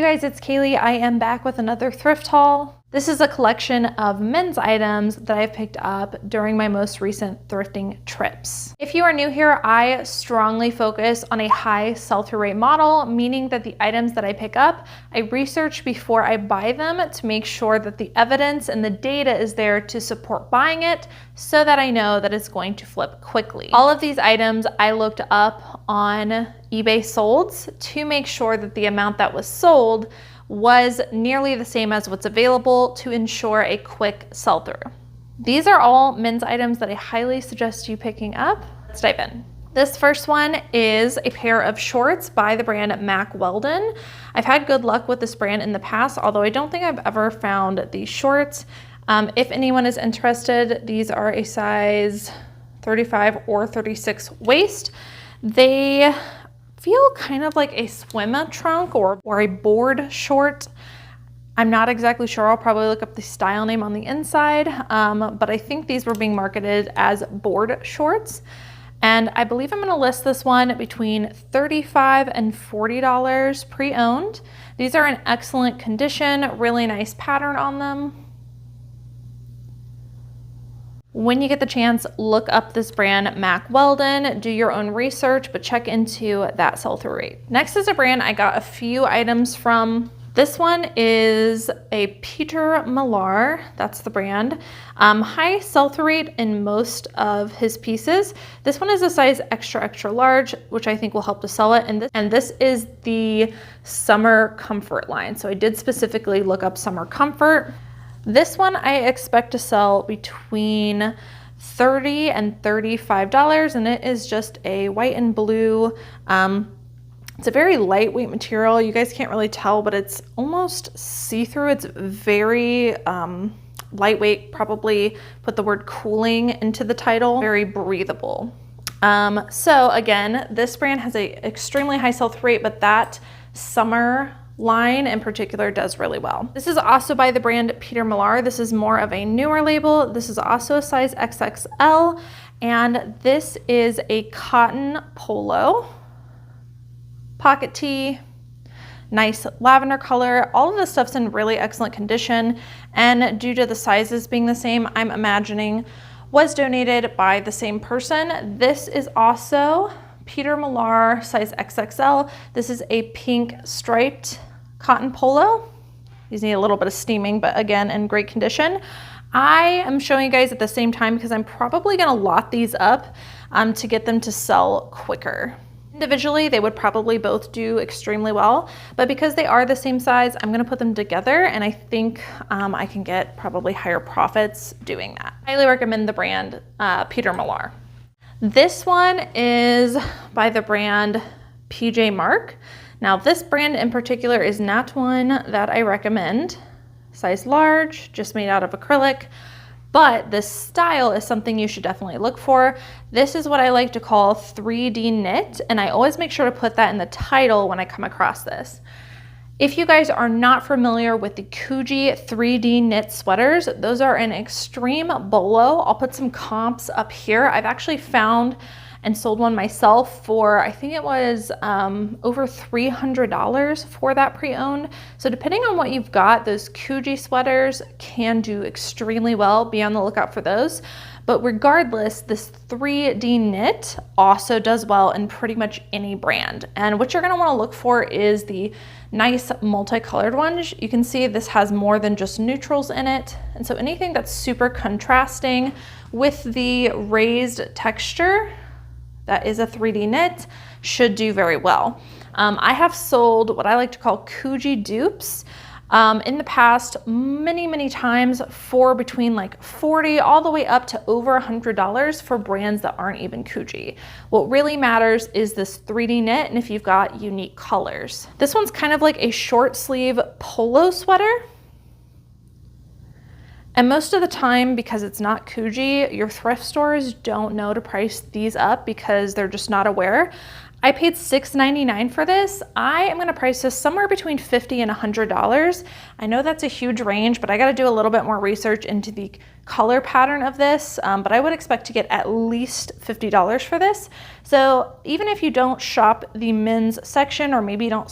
guys, it's Cayley. I am back with another thrift haul. This is a collection of men's items that I've picked up during my most recent thrifting trips. If you are new here, I strongly focus on a high sell-through rate model, meaning that the items that I pick up, I research before I buy them to make sure that the evidence and the data is there to support buying it so that I know that it's going to flip quickly. All of these items I looked up on eBay solds to make sure that the amount that was sold was nearly the same as what's available to ensure a quick sell-through. These are all men's items that I highly suggest you picking up. Let's dive in. This first one is a pair of shorts by the brand Mack Weldon. I've had good luck with this brand in the past, although I don't think I've ever found these shorts. If anyone is interested, these are a size 35 or 36 waist. They feel kind of like a swim trunk or a board short. I'm not exactly sure. I'll probably look up the style name on the inside, but I think these were being marketed as board shorts. And I believe I'm gonna list this one between $35 and $40 pre-owned. These are in excellent condition, really nice pattern on them. When you get the chance, look up this brand, Mack Weldon, do your own research, but check into that sell-through rate. Next is a brand I got a few items from. This one is a Peter Millar, that's the brand. High sell-through rate in most of his pieces. This one is a size extra, extra large, which I think will help to sell it. And this is the Summer Comfort line. So I did specifically look up Summer Comfort. This one I expect to sell between $30 and $35, and it is just a white and blue. It's a very lightweight material. You guys can't really tell, but it's almost see-through. It's very lightweight, probably put the word cooling into the title. Very breathable. So again, this brand has a extremely high sell-through rate, but that summer line in particular does really well. This is also by the brand Peter Millar. This is more of a newer label. This is also a size XXL, and this is a cotton polo, pocket tee, nice lavender color. All of this stuff's in really excellent condition, and due to the sizes being the same, I'm imagining was donated by the same person. This is also Peter Millar, size XXL. This is a pink striped cotton polo. These need a little bit of steaming, but again, in great condition. I am showing you guys at the same time because I'm probably gonna lot these up to get them to sell quicker. Individually, they would probably both do extremely well, but because they are the same size, I'm gonna put them together, and I think I can get probably higher profits doing that. I highly recommend the brand Peter Millar. This one is by the brand PJ Mark. Now this brand in particular is not one that I recommend. Size large, just made out of acrylic, but this style is something you should definitely look for. This is what I like to call 3D knit, and I always make sure to put that in the title when I come across this. If you guys are not familiar with the Kuji 3D knit sweaters, those are an extreme bolo. I'll put some comps up here. I've actually found and sold one myself for, I think it was over $300 for that pre-owned. So depending on what you've got, those Kuji sweaters can do extremely well. Be on the lookout for those. But regardless, this 3D knit also does well in pretty much any brand. And what you're gonna wanna look for is the nice multicolored ones. You can see this has more than just neutrals in it. And so anything that's super contrasting with the raised texture that is a 3D knit should do very well. I have sold what I like to call Kuji dupes in the past many times for between like $40 all the way up to over $100 for brands that aren't even Kuji. What really matters is this 3D knit and if you've got unique colors. This one's kind of like a short sleeve polo sweater. And most of the time, because it's not Kuji, your thrift stores don't know to price these up because they're just not aware. I paid $6.99 for this. I am gonna price this somewhere between $50 and $100. I know that's a huge range, but I gotta do a little bit more research into the color pattern of this, but I would expect to get at least $50 for this. So even if you don't shop the men's section, or maybe you don't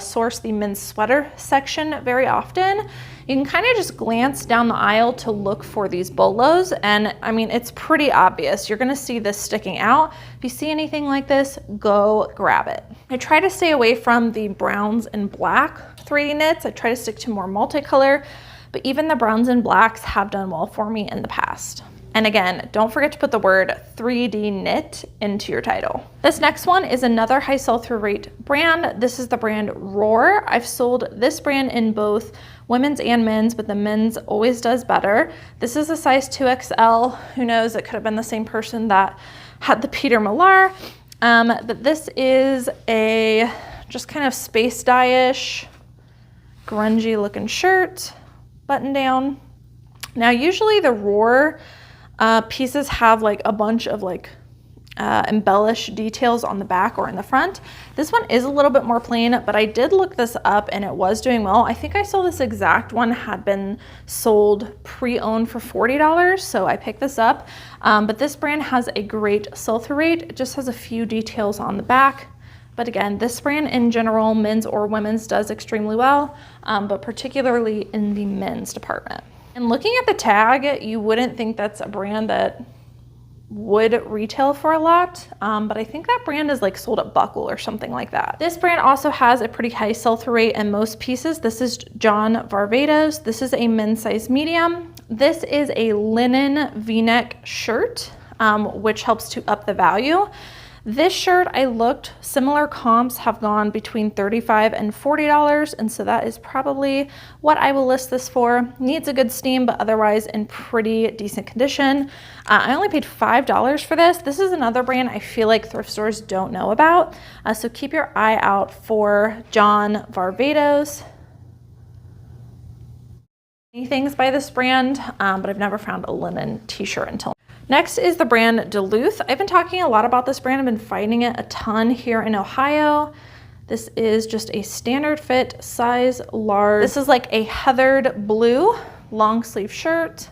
source the men's sweater section very often, you can kind of just glance down the aisle to look for these bolos. And I mean, it's pretty obvious. You're gonna see this sticking out. If you see anything like this, go grab it. I try to stay away from the browns and black 3D knits. I try to stick to more multicolor, but even the browns and blacks have done well for me in the past. And again, don't forget to put the word 3D knit into your title. This next one is another high sell-through rate brand. This is the brand Roar. I've sold this brand in both women's and men's, but the men's always does better. This is a size 2XL. Who knows, it could have been the same person that had the Peter Millar. But this is a just kind of space dye-ish, grungy looking shirt, button down. Now, usually the Roar pieces have like a bunch of like embellished details on the back or in the front. This one is a little bit more plain, but I did look this up and it was doing well. I think I saw this exact one had been sold pre-owned for $40, so I picked this up. But this brand has a great sell-through rate. It just has a few details on the back. But again, this brand in general, men's or women's, does extremely well, but particularly in the men's department. And looking at the tag, you wouldn't think that's a brand that would retail for a lot, but I think that brand is like sold at Buckle or something like that. This brand also has a pretty high sell-through rate in most pieces. This is John Varvatos. This is a men's size medium. This is a linen V-neck shirt, which helps to up the value. This shirt, I looked, similar comps have gone between $35 and $40, and so that is probably what I will list this for. Needs a good steam, but otherwise in pretty decent condition. I only paid $5 for this. This is another brand I feel like thrift stores don't know about, so keep your eye out for John Varvatos. Many things by this brand, but I've never found a linen t-shirt until. Next is the brand Duluth. I've been talking a lot about this brand. I've been finding it a ton here in Ohio. This is just a standard fit, size large. This is like a heathered blue long sleeve shirt.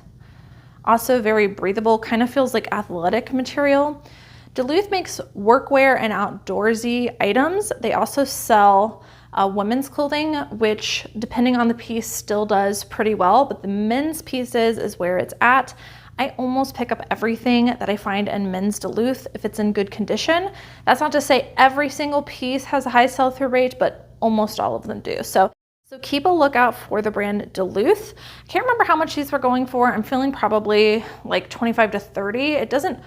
Also very breathable, kind of feels like athletic material. Duluth makes workwear and outdoorsy items. They also sell women's clothing, which depending on the piece still does pretty well, but the men's pieces is where it's at. I almost pick up everything that I find in men's Duluth if it's in good condition. That's not to say every single piece has a high sell-through rate, but almost all of them do. So keep a lookout for the brand Duluth. I can't remember how much these were going for. I'm feeling probably like 25 to 30. It doesn't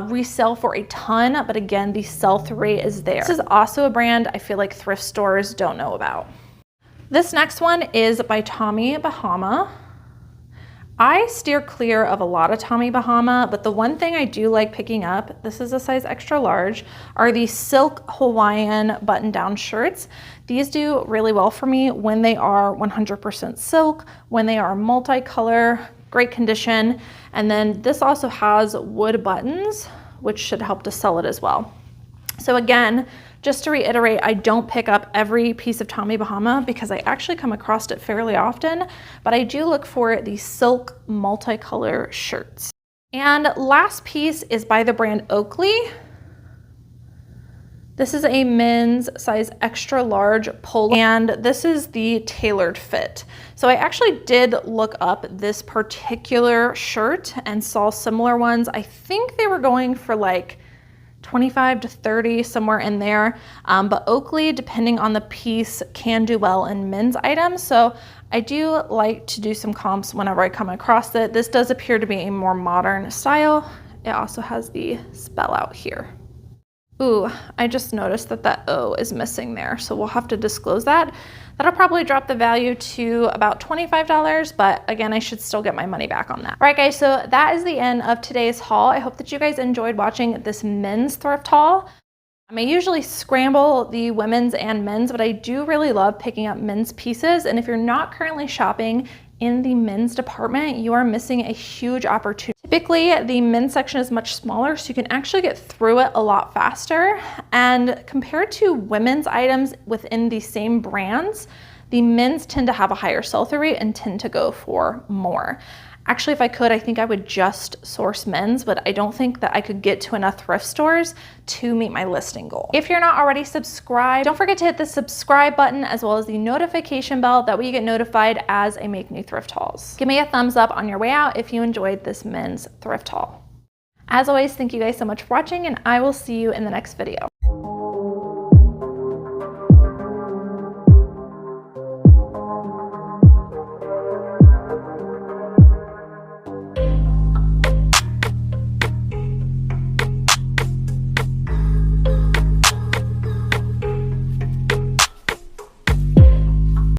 resell for a ton, but again, the sell-through rate is there. This is also a brand I feel like thrift stores don't know about. This next one is by Tommy Bahama. I steer clear of a lot of Tommy Bahama, but the one thing I do like picking up, this is a size extra large, are these silk Hawaiian button-down shirts. These do really well for me when they are 100% silk, when they are multicolor, great condition, and then this also has wood buttons, which should help to sell it as well. So again, just to reiterate, I don't pick up every piece of Tommy Bahama because I actually come across it fairly often, but I do look for the silk multicolor shirts. And last piece is by the brand Oakley. This is a men's size extra large polo, and this is the tailored fit. So I actually did look up this particular shirt and saw similar ones. I think they were going for like 25 to 30, somewhere in there. But Oakley, depending on the piece, can do well in men's items. So I do like to do some comps whenever I come across it. This does appear to be a more modern style. It also has the spell out here. Ooh, I just noticed that that O is missing there, so we'll have to disclose that. That'll probably drop the value to about $25, but again, I should still get my money back on that. All right, guys, so that is the end of today's haul. I hope that you guys enjoyed watching this men's thrift haul. I usually scramble the women's and men's, but I do really love picking up men's pieces, and if you're not currently shopping in the men's department, you are missing a huge opportunity to Typically, the men's section is much smaller, so you can actually get through it a lot faster. And compared to women's items within the same brands, the men's tend to have a higher sell-through rate and tend to go for more. Actually, if I could, I think I would just source men's, but I don't think that I could get to enough thrift stores to meet my listing goal. If you're not already subscribed, don't forget to hit the subscribe button as well as the notification bell. That way you get notified as I make new thrift hauls. Give me a thumbs up on your way out if you enjoyed this men's thrift haul. As always, thank you guys so much for watching, and I will see you in the next video.